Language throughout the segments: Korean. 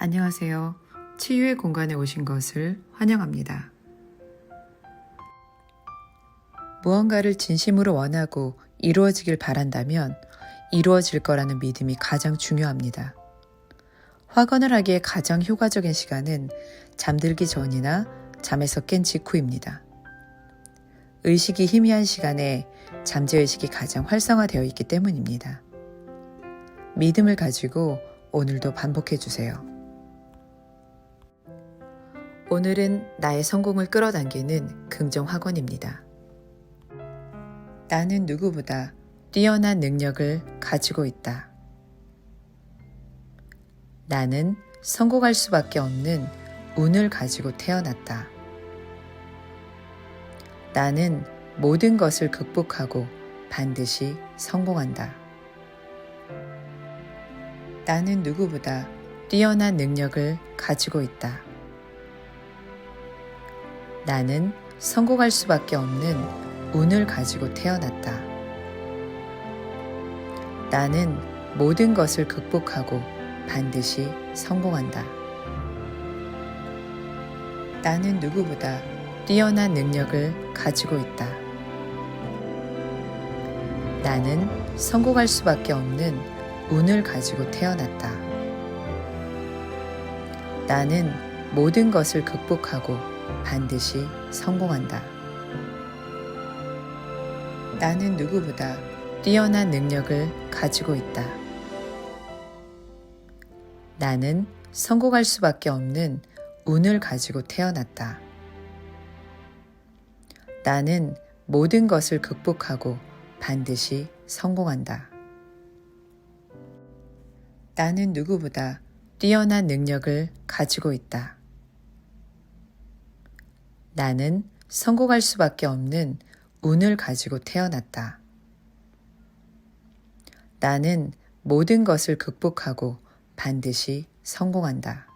안녕하세요. 치유의 공간에 오신 것을 환영합니다. 무언가를 진심으로 원하고 이루어지길 바란다면 이루어질 거라는 믿음이 가장 중요합니다. 확언을 하기에 가장 효과적인 시간은 잠들기 전이나 잠에서 깬 직후입니다. 의식이 희미한 시간에 잠재의식이 가장 활성화되어 있기 때문입니다. 믿음을 가지고 오늘도 반복해 주세요. 오늘은 나의 성공을 끌어당기는 긍정 확언입니다. 나는 누구보다 뛰어난 능력을 가지고 있다. 나는 성공할 수밖에 없는 운을 가지고 태어났다. 나는 모든 것을 극복하고 반드시 성공한다. 나는 누구보다 뛰어난 능력을 가지고 있다. 나는 성공할 수밖에 없는 운을 가지고 태어났다. 나는 모든 것을 극복하고 반드시 성공한다. 나는 누구보다 뛰어난 능력을 가지고 있다. 나는 성공할 수밖에 없는 운을 가지고 태어났다. 나는 모든 것을 극복하고 반드시 성공한다. 나는 누구보다 뛰어난 능력을 가지고 있다. 나는 성공할 수밖에 없는 운을 가지고 태어났다. 나는 모든 것을 극복하고 반드시 성공한다. 나는 누구보다 뛰어난 능력을 가지고 있다. 나는 성공할 수밖에 없는 운을 가지고 태어났다. 나는 모든 것을 극복하고 반드시 성공한다.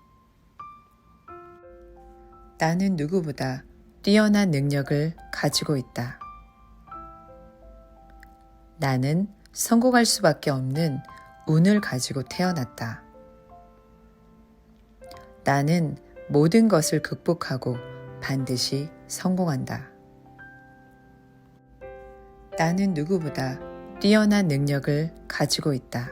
나는 누구보다 뛰어난 능력을 가지고 있다. 나는 성공할 수밖에 없는 운을 가지고 태어났다. 나는 모든 것을 극복하고 반드시 성공한다. 나는 누구보다 뛰어난 능력을 가지고 있다.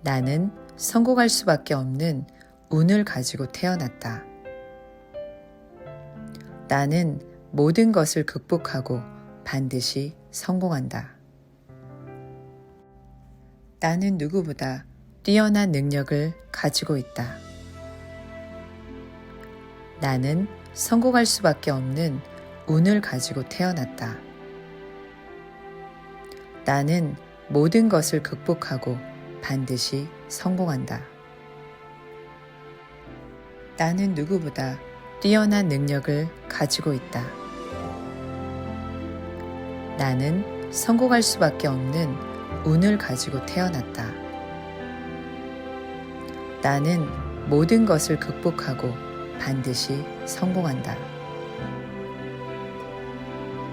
나는 성공할 수밖에 없는 운을 가지고 태어났다. 나는 모든 것을 극복하고 반드시 성공한다. 나는 누구보다 뛰어난 능력을 가지고 있다. 나는 성공할 수밖에 없는 운을 가지고 태어났다. 나는 모든 것을 극복하고 반드시 성공한다. 나는 누구보다 뛰어난 능력을 가지고 있다. 나는 성공할 수밖에 없는 운을 가지고 태어났다. 나는 모든 것을 극복하고 반드시 성공한다.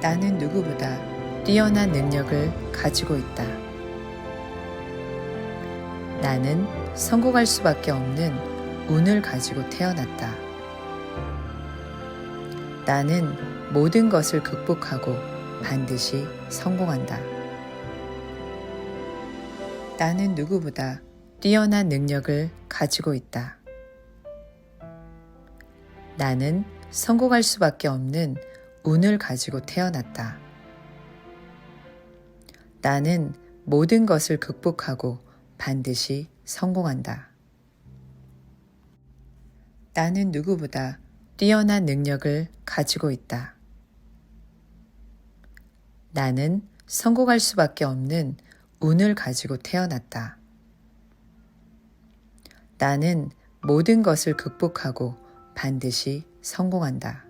나는 누구보다 뛰어난 능력을 가지고 있다. 나는 성공할 수밖에 없는 운을 가지고 태어났다. 나는 모든 것을 극복하고 반드시 성공한다. 나는 누구보다 뛰어난 능력을 가지고 있다. 나는 성공할 수밖에 없는 운을 가지고 태어났다. 나는 모든 것을 극복하고 반드시 성공한다. 나는 누구보다 뛰어난 능력을 가지고 있다. 나는 성공할 수밖에 없는 운을 가지고 태어났다. 나는 모든 것을 극복하고 반드시 성공한다.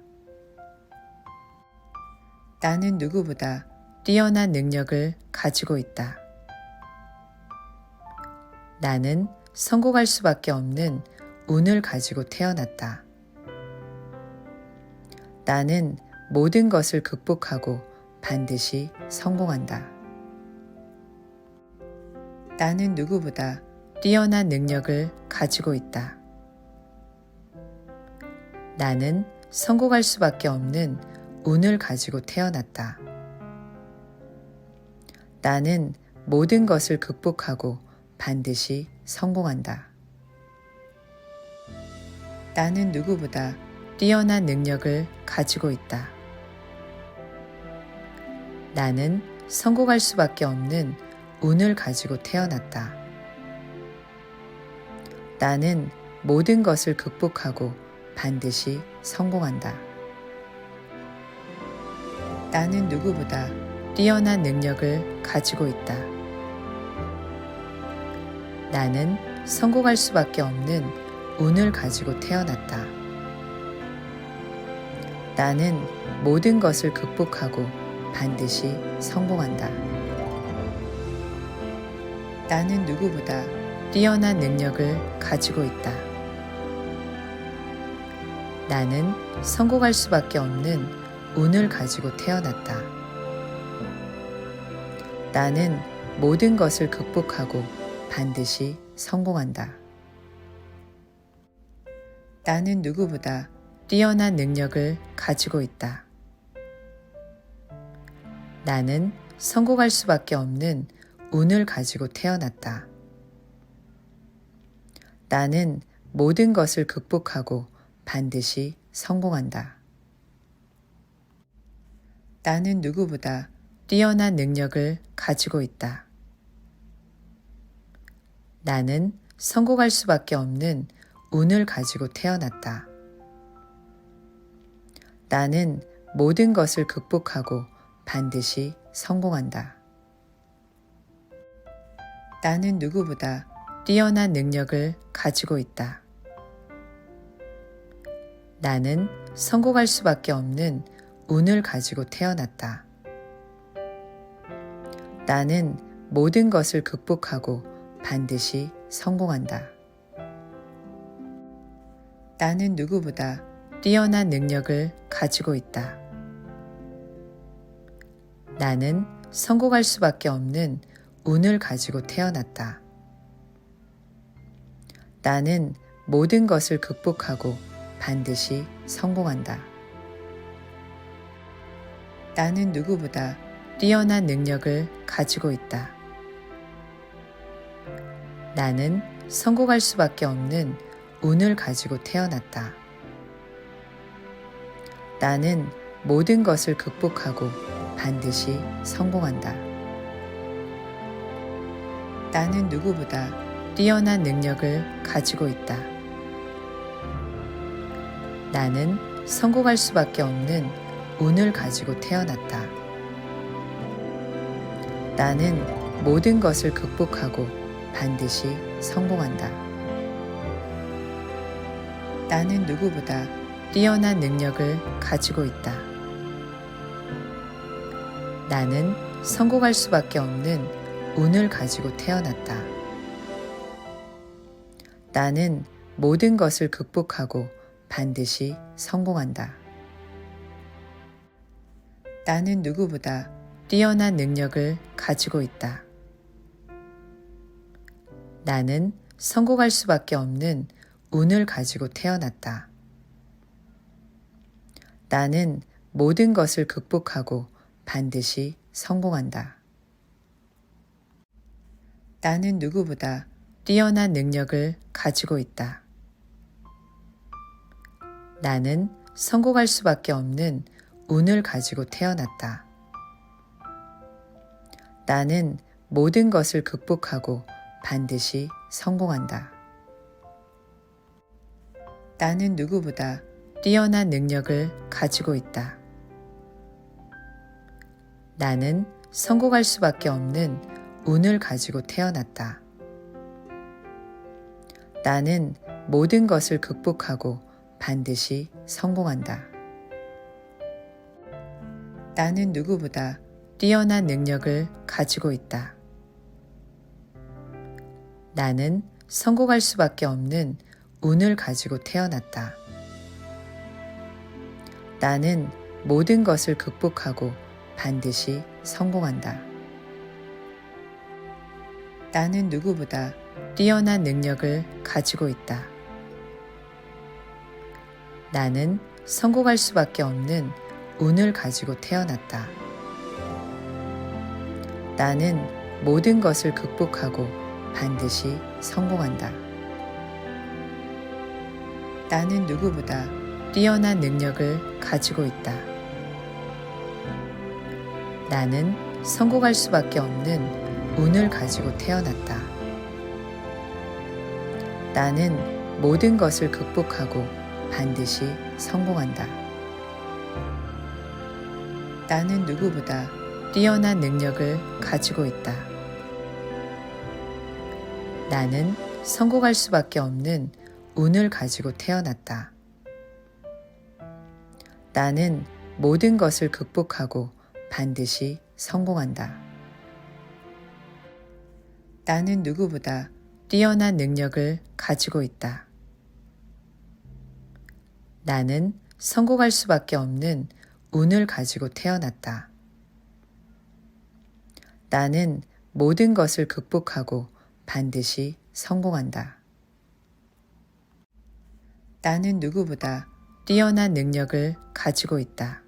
나는 누구보다 뛰어난 능력을 가지고 있다. 나는 성공할 수밖에 없는 운을 가지고 태어났다. 나는 모든 것을 극복하고 반드시 성공한다. 나는 누구보다 뛰어난 능력을 가지고 있다. 나는 성공할 수밖에 없는 운을 가지고 태어났다. 나는 모든 것을 극복하고 반드시 성공한다. 나는 누구보다 뛰어난 능력을 가지고 있다. 나는 성공할 수밖에 없는 운을 가지고 태어났다. 나는 모든 것을 극복하고 반드시 성공한다. 나는 누구보다 뛰어난 능력을 가지고 있다. 나는 성공할 수밖에 없는 운을 가지고 태어났다. 나는 모든 것을 극복하고 반드시 성공한다. 나는 누구보다 뛰어난 능력을 가지고 있다. 나는 성공할 수밖에 없는 운을 가지고 태어났다. 나는 모든 것을 극복하고 반드시 성공한다. 나는 누구보다 뛰어난 능력을 가지고 있다. 나는 성공할 수밖에 없는 운을 가지고 태어났다. 나는 모든 것을 극복하고 반드시 성공한다. 나는 누구보다 뛰어난 능력을 가지고 있다. 나는 성공할 수밖에 없는 운을 가지고 태어났다. 나는 모든 것을 극복하고 반드시 성공한다. 나는 누구보다 뛰어난 능력을 가지고 있다. 나는 성공할 수밖에 없는 운을 가지고 태어났다. 나는 모든 것을 극복하고 반드시 성공한다. 나는 누구보다 뛰어난 능력을 가지고 있다. 나는 성공할 수밖에 없는 운을 가지고 태어났다. 나는 모든 것을 극복하고 반드시 성공한다. 나는 누구보다 뛰어난 능력을 가지고 있다. 나는 성공할 수밖에 없는 운을 가지고 태어났다. 나는 모든 것을 극복하고 반드시 성공한다. 나는 누구보다 뛰어난 능력을 가지고 있다. 나는 성공할 수밖에 없는 운을 가지고 태어났다. 나는 모든 것을 극복하고 반드시 성공한다. 나는 누구보다 뛰어난 능력을 가지고 있다. 나는 성공할 수밖에 없는 운을 가지고 태어났다. 나는 모든 것을 극복하고 반드시 성공한다. 나는 누구보다 뛰어난 능력을 가지고 있다. 나는 성공할 수밖에 없는 운을 가지고 태어났다. 나는 모든 것을 극복하고 반드시 성공한다. 나는 누구보다 뛰어난 능력을 가지고 있다. 나는 성공할 수밖에 없는 운을 가지고 태어났다. 나는 모든 것을 극복하고 반드시 성공한다. 나는 누구보다 뛰어난 능력을 가지고 있다. 나는 성공할 수밖에 없는 운을 가지고 태어났다. 나는 모든 것을 극복하고 반드시 성공한다. 나는 누구보다 뛰어난 능력을 가지고 있다. 나는 성공할 수밖에 없는 운을 가지고 태어났다. 나는 모든 것을 극복하고 반드시 성공한다. 나는 누구보다 뛰어난 능력을 가지고 있다. 나는 성공할 수밖에 없는 운을 가지고 태어났다. 나는 모든 것을 극복하고 반드시 성공한다. 나는 누구보다 뛰어난 능력을 가지고 있다. 나는 성공할 수밖에 없는 운을 가지고 태어났다. 나는 모든 것을 극복하고 반드시 성공한다. 나는 누구보다 뛰어난 능력을 가지고 있다. 나는 성공할 수밖에 없는 운을 가지고 태어났다. 나는 모든 것을 극복하고 반드시 성공한다. 나는 누구보다 뛰어난 능력을 가지고 있다. 나는 성공할 수밖에 없는 운을 가지고 태어났다. 나는 모든 것을 극복하고 반드시 성공한다. 나는 누구보다 뛰어난 능력을 가지고 있다.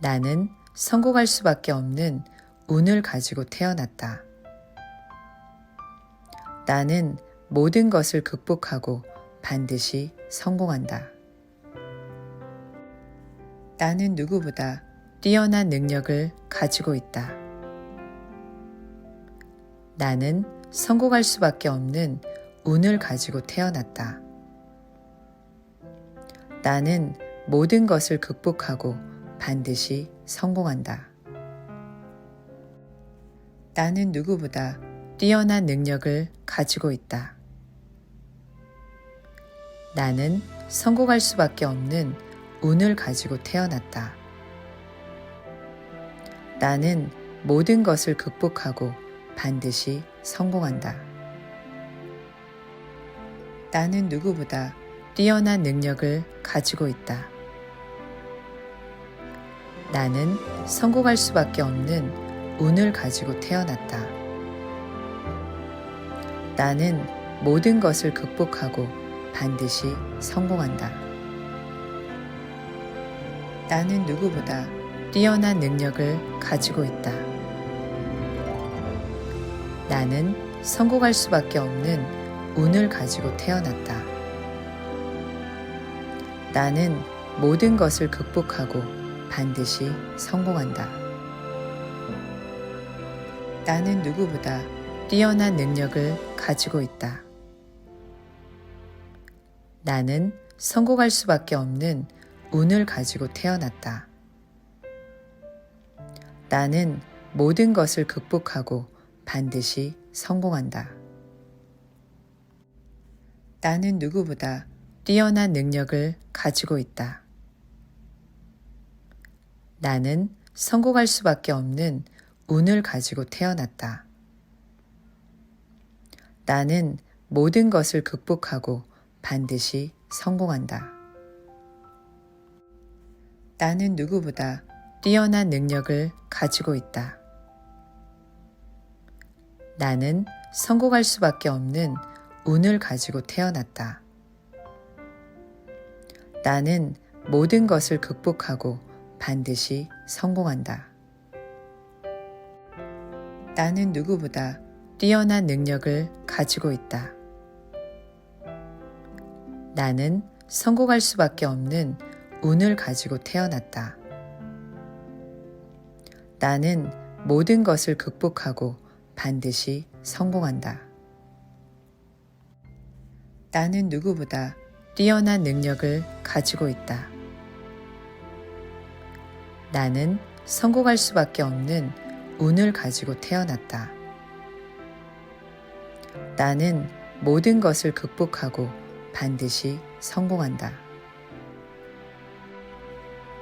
나는 성공할 수밖에 없는 운을 가지고 태어났다. 나는 모든 것을 극복하고 반드시 성공한다. 나는 누구보다 뛰어난 능력을 가지고 있다. 나는 성공할 수밖에 없는 운을 가지고 태어났다. 나는 모든 것을 극복하고 반드시 성공한다. 나는 누구보다 뛰어난 능력을 가지고 있다. 나는 성공할 수밖에 없는 운을 가지고 태어났다. 나는 모든 것을 극복하고 반드시 성공한다. 나는 누구보다 뛰어난 능력을 가지고 있다. 나는 성공할 수밖에 없는 운을 가지고 태어났다. 나는 모든 것을 극복하고 반드시 성공한다. 나는 누구보다 뛰어난 능력을 가지고 있다. 나는 성공할 수밖에 없는 운을 가지고 태어났다. 나는 모든 것을 극복하고 반드시 성공한다. 나는 누구보다 뛰어난 능력을 가지고 있다. 나는 성공할 수밖에 없는 운을 가지고 태어났다. 나는 모든 것을 극복하고 반드시 성공한다. 나는 누구보다 뛰어난 능력을 가지고 있다. 나는 성공할 수밖에 없는 운을 가지고 태어났다. 나는 모든 것을 극복하고 반드시 성공한다. 나는 누구보다 뛰어난 능력을 가지고 있다. 나는 성공할 수밖에 없는 운을 가지고 태어났다. 나는 모든 것을 극복하고 반드시 성공한다. 나는 누구보다 뛰어난 능력을 가지고 있다. 나는 성공할 수밖에 없는 운을 가지고 태어났다. 나는 모든 것을 극복하고 반드시 성공한다. 나는 누구보다 뛰어난 능력을 가지고 있다. 나는 성공할 수밖에 없는 운을 가지고 태어났다. 나는 모든 것을 극복하고 반드시 성공한다.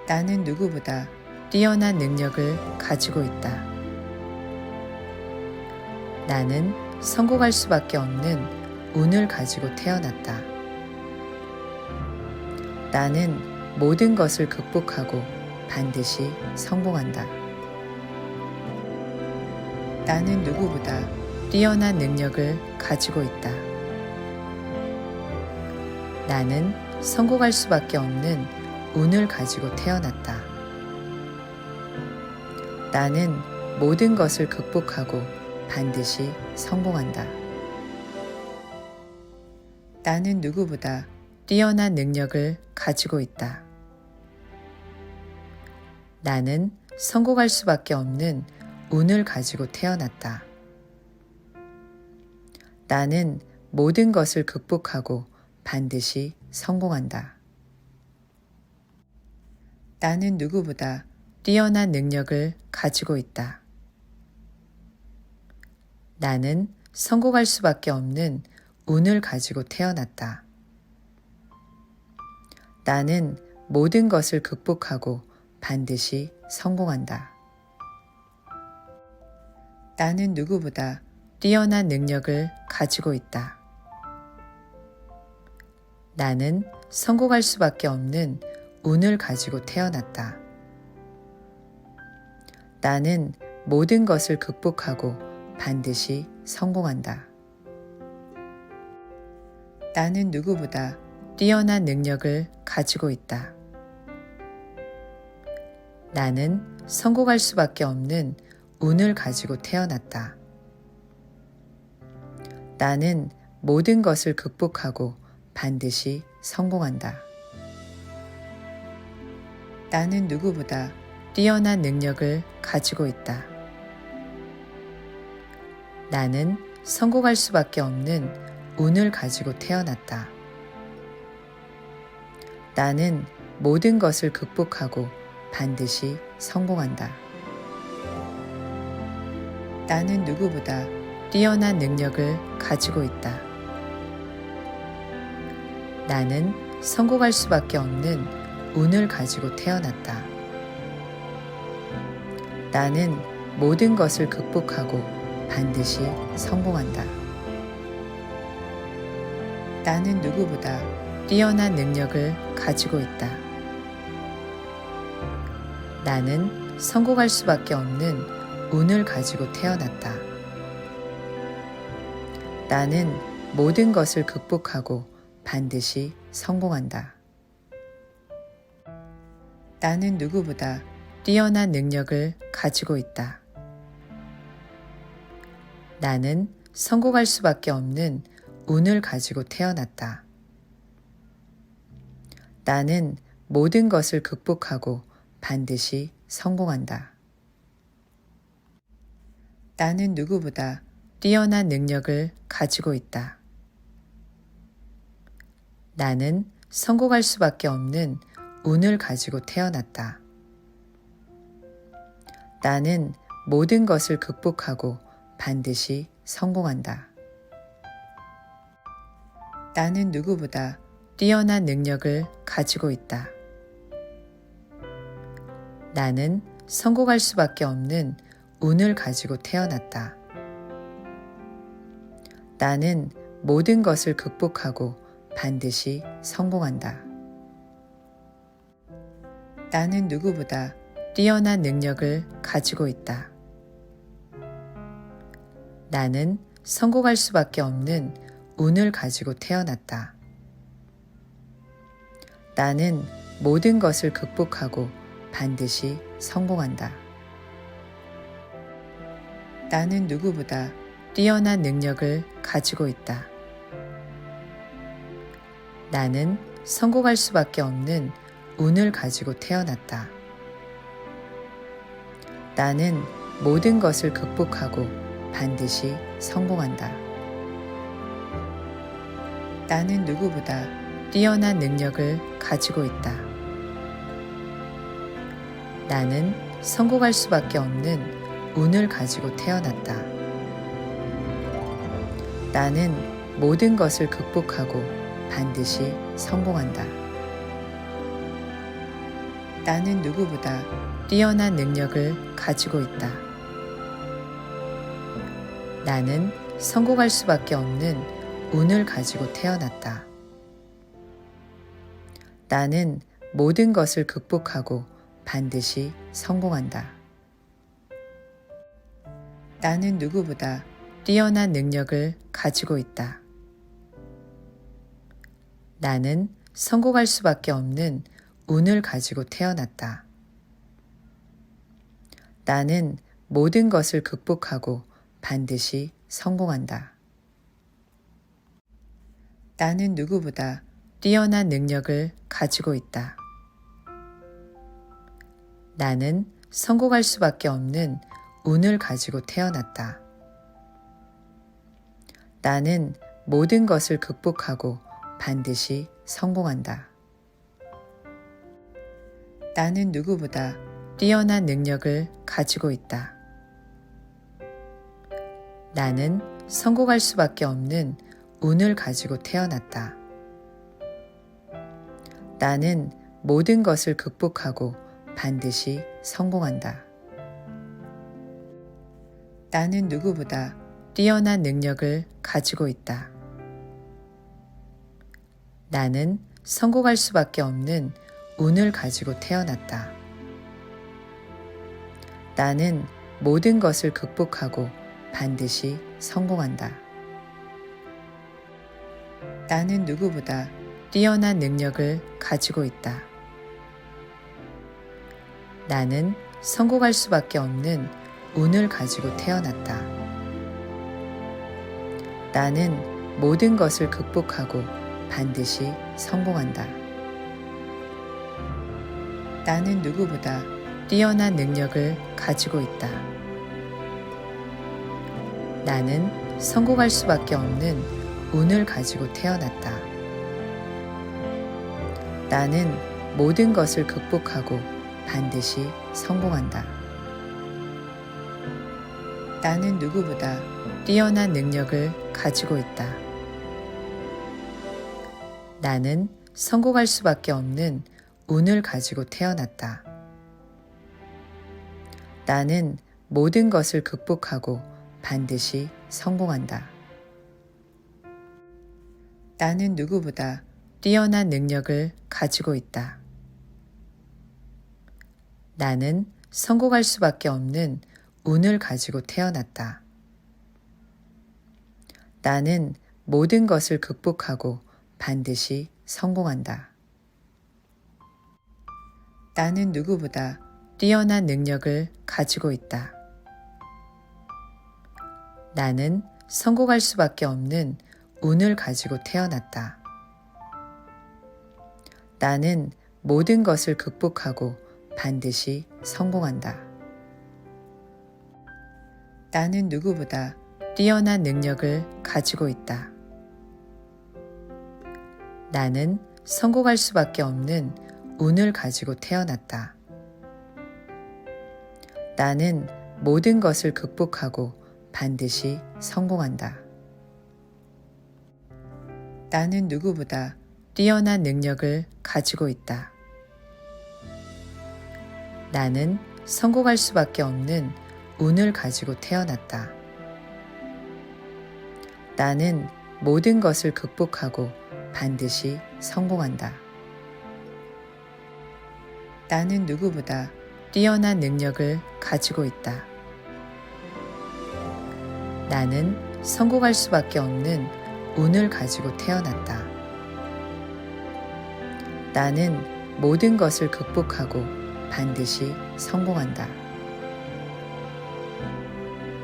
나는 누구보다 뛰어난 능력을 가지고 있다. 나는 성공할 수밖에 없는 운을 가지고 태어났다. 나는 모든 것을 극복하고 반드시 성공한다. 나는 누구보다 뛰어난 능력을 가지고 있다. 나는 성공할 수밖에 없는 운을 가지고 태어났다. 나는 모든 것을 극복하고 반드시 성공한다. 나는 누구보다 뛰어난 능력을 가지고 있다. 나는 성공할 수밖에 없는 운을 가지고 태어났다. 나는 모든 것을 극복하고 반드시 성공한다. 나는 누구보다 뛰어난 능력을 가지고 있다. 나는 성공할 수밖에 없는 운을 가지고 태어났다. 나는 모든 것을 극복하고 반드시 성공한다. 나는 누구보다 뛰어난 능력을 가지고 있다. 나는 성공할 수밖에 없는 운을 가지고 태어났다. 나는 모든 것을 극복하고 반드시 성공한다. 나는 누구보다 뛰어난 능력을 가지고 있다. 나는 성공할 수밖에 없는 운을 가지고 태어났다. 나는 모든 것을 극복하고 반드시 성공한다. 나는 누구보다 뛰어난 능력을 가지고 있다. 나는 성공할 수밖에 없는 운을 가지고 태어났다. 나는 모든 것을 극복하고 반드시 성공한다. 나는 누구보다 뛰어난 능력을 가지고 있다. 나는 성공할 수밖에 없는 운을 가지고 태어났다. 나는 모든 것을 극복하고 반드시 성공한다. 나는 누구보다 뛰어난 능력을 가지고 있다. 나는 성공할 수밖에 없는 운을 가지고 태어났다. 나는 모든 것을 극복하고 반드시 성공한다. 나는 누구보다 뛰어난 능력을 가지고 있다. 나는 성공할 수밖에 없는 운을 가지고 태어났다. 나는 모든 것을 극복하고 반드시 성공한다. 나는 누구보다 뛰어난 능력을 가지고 있다. 나는 성공할 수밖에 없는 운을 가지고 태어났다. 나는 모든 것을 극복하고 반드시 성공한다. 나는 누구보다 뛰어난 능력을 가지고 있다. 나는 성공할 수밖에 없는 운을 가지고 태어났다. 나는 모든 것을 극복하고 반드시 성공한다. 나는 누구보다 뛰어난 능력을 가지고 있다. 나는 성공할 수밖에 없는 운을 가지고 태어났다. 나는 모든 것을 극복하고 반드시 성공한다. 나는 누구보다 뛰어난 능력을 가지고 있다. 나는 성공할 수밖에 없는 운을 가지고 태어났다. 나는 모든 것을 극복하고 반드시 성공한다. 나는 누구보다 뛰어난 능력을 가지고 있다. 나는 성공할 수밖에 없는 운을 가지고 태어났다. 나는 모든 것을 극복하고 반드시 성공한다. 나는 누구보다 뛰어난 능력을 가지고 있다. 나는 성공할 수밖에 없는 운을 가지고 태어났다. 나는 모든 것을 극복하고 반드시 성공한다. 나는 누구보다 뛰어난 능력을 가지고 있다. 나는 성공할 수밖에 없는 운을 가지고 태어났다. 나는 모든 것을 극복하고 반드시 성공한다. 나는 누구보다 뛰어난 능력을 가지고 있다. 나는 성공할 수밖에 없는 운을 가지고 태어났다. 나는 모든 것을 극복하고 반드시 성공한다. 나는 누구보다 뛰어난 능력을 가지고 있다. 나는 성공할 수밖에 없는 운을 가지고 태어났다. 나는 모든 것을 극복하고 반드시 성공한다. 나는 누구보다 뛰어난 능력을 가지고 있다. 나는 성공할 수밖에 없는 운을 가지고 태어났다. 나는 모든 것을 극복하고 반드시 성공한다. 나는 누구보다 뛰어난 능력을 가지고 있다. 나는 성공할 수밖에 없는 운을 가지고 태어났다. 나는 모든 것을 극복하고 반드시 성공한다. 나는 누구보다 뛰어난 능력을 가지고 있다. 나는 성공할 수밖에 없는 운을 가지고 태어났다. 나는 모든 것을 극복하고 반드시 성공한다. 나는 누구보다 뛰어난 능력을 가지고 있다. 나는 성공할 수밖에 없는 운을 가지고 태어났다. 나는 모든 것을 극복하고 반드시 성공한다. 나는 누구보다 뛰어난 능력을 가지고 있다. 나는 성공할 수밖에 없는 운을 가지고 태어났다. 나는 모든 것을 극복하고 반드시 성공한다. 나는 누구보다 뛰어난 능력을 가지고 있다. 나는 성공할 수밖에 없는 운을 가지고 태어났다. 나는 모든 것을 극복하고 반드시 성공한다. 나는 누구보다 뛰어난 능력을 가지고 있다. 나는 성공할 수밖에 없는 운을 가지고 태어났다. 나는 모든 것을 극복하고 반드시 성공한다. 나는 누구보다 뛰어난 능력을 가지고 있다. 나는 성공할 수밖에 없는 운을 가지고 태어났다. 나는 모든 것을 극복하고 반드시 성공한다. 나는 누구보다 뛰어난 능력을 가지고 있다. 나는 성공할 수밖에 없는 운을 가지고 태어났다. 나는 모든 것을 극복하고 반드시 성공한다.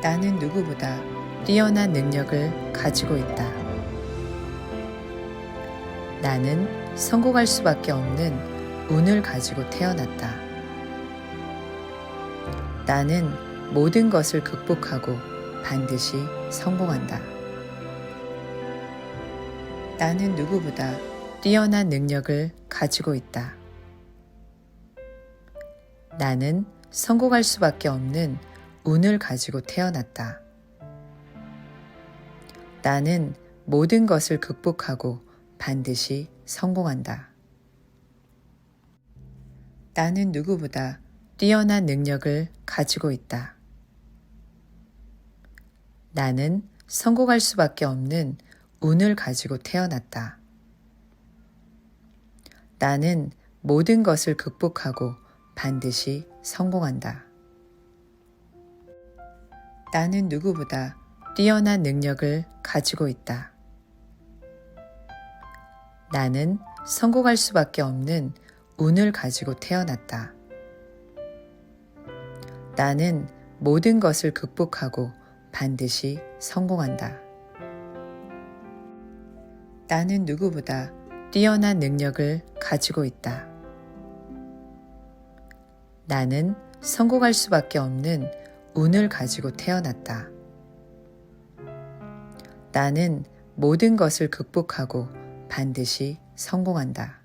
나는 누구보다 뛰어난 능력을 가지고 있다. 나는 성공할 수밖에 없는 운을 가지고 태어났다. 나는 모든 것을 극복하고 반드시 성공한다. 나는 누구보다 뛰어난 능력을 가지고 있다. 나는 성공할 수밖에 없는 운을 가지고 태어났다. 나는 모든 것을 극복하고 반드시 성공한다. 나는 누구보다 뛰어난 능력을 가지고 있다. 나는 성공할 수밖에 없는 운을 가지고 태어났다. 나는 모든 것을 극복하고 반드시 성공한다. 나는 누구보다 뛰어난 능력을 가지고 있다. 나는 성공할 수밖에 없는 운을 가지고 태어났다. 나는 모든 것을 극복하고 반드시 성공한다. 나는 누구보다 뛰어난 능력을 가지고 있다. 나는 성공할 수밖에 없는 운을 가지고 태어났다. 나는 모든 것을 극복하고 반드시 성공한다.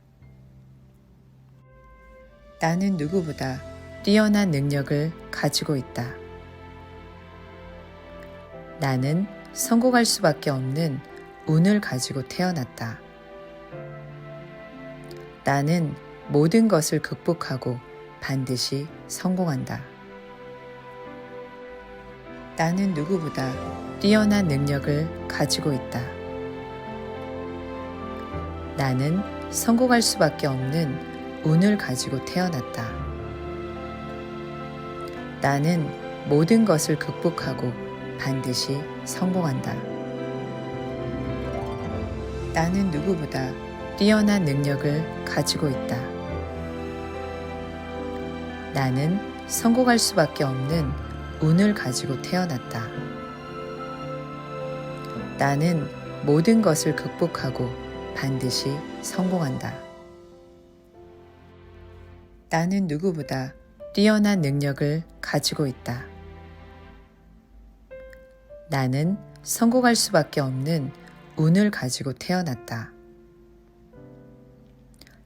나는 누구보다 뛰어난 능력을 가지고 있다. 나는 성공할 수밖에 없는 운을 가지고 태어났다. 나는 모든 것을 극복하고 반드시 성공한다. 나는 누구보다 뛰어난 능력을 가지고 있다. 나는 성공할 수밖에 없는 운을 가지고 태어났다. 나는 모든 것을 극복하고 반드시 성공한다. 나는 누구보다 뛰어난 능력을 가지고 있다. 나는 성공할 수밖에 없는 운을 가지고 태어났다. 나는 모든 것을 극복하고 반드시 성공한다. 나는 누구보다 뛰어난 능력을 가지고 있다. 나는 성공할 수밖에 없는 운을 가지고 태어났다.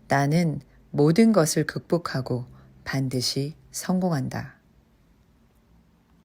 나는 모든 것을 극복하고 반드시 성공한다.